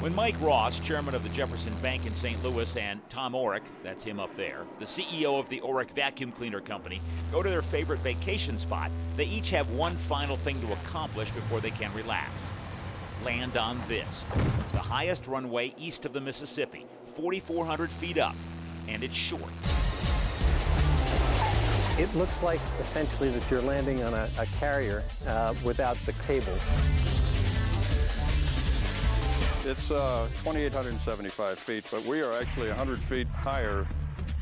When Mike Ross, chairman of the Jefferson Bank in St. Louis, and Tom Orrick, that's him up there, the CEO of the Orrick Vacuum Cleaner Company, go to their favorite vacation spot, they each have one final thing to accomplish before they can relax. Land on this, the highest runway east of the Mississippi, 4,400 feet up, and it's short. It looks like essentially that you're landing on a carrier without the cables. It's 2,875 feet, but we are actually 100 feet higher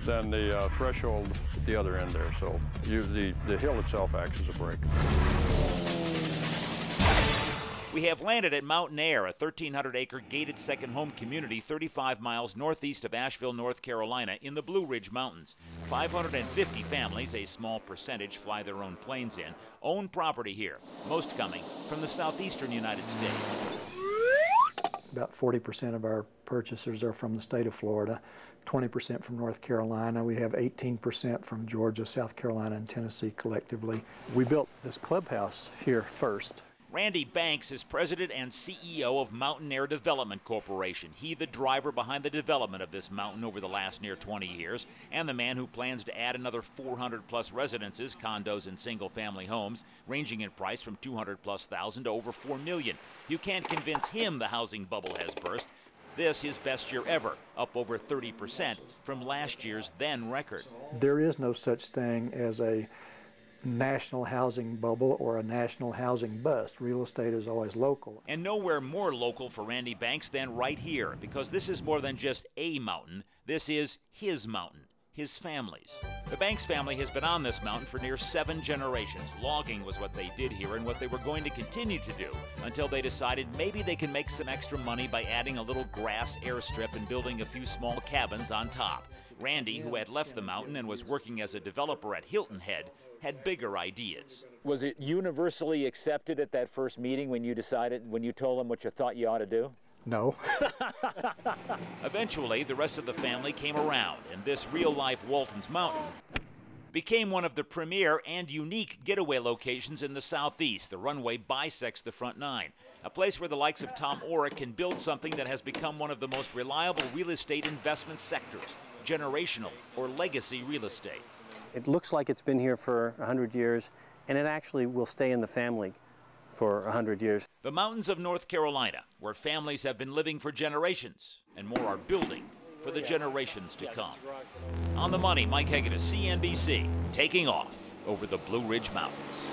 than the threshold at the other end there. So the hill itself acts as a brake. We have landed at Mountain Air, a 1,300-acre gated second home community 35 miles northeast of Asheville, North Carolina, in the Blue Ridge Mountains. 550 families, a small percentage fly their own planes in, own property here, most coming from the southeastern United States. About 40% of our purchasers are from the state of Florida, 20% from North Carolina. We have 18% from Georgia, South Carolina, and Tennessee collectively. We built this clubhouse here first. Randy Banks is president and CEO of Mountain Air Development Corporation. He the driver behind the development of this mountain over the last near 20 years, and the man who plans to add another 400-plus residences, condos, and single-family homes, ranging in price from $200,000+ to over $4 million. You can't convince him the housing bubble has burst. This his best year ever, up over 30% from last year's then record. There is no such thing as a national housing bubble or a national housing bust. Real estate is always local. And nowhere more local for Randy Banks than right here, because this is more than just a mountain. This is his mountain, his family's. The Banks family has been on this mountain for near 7 generations. Logging was what they did here and what they were going to continue to do until they decided maybe they can make some extra money by adding a little grass airstrip and building a few small cabins on top. Randy, who had left the mountain and was working as a developer at Hilton Head, had bigger ideas. Was it universally accepted at that first meeting when you told them what you thought you ought to do? No. Eventually, the rest of the family came around, and this real-life Walton's Mountain became one of the premier and unique getaway locations in the Southeast. The runway bisects the front 9, a place where the likes of Tom Orrick can build something that has become one of the most reliable real estate investment sectors, generational or legacy real estate. It looks like it's been here for 100 years, and it actually will stay in the family for 100 years. The mountains of North Carolina, where families have been living for generations, and more are building for the generations to come. On the money, Mike Hegedus, CNBC, taking off over the Blue Ridge Mountains.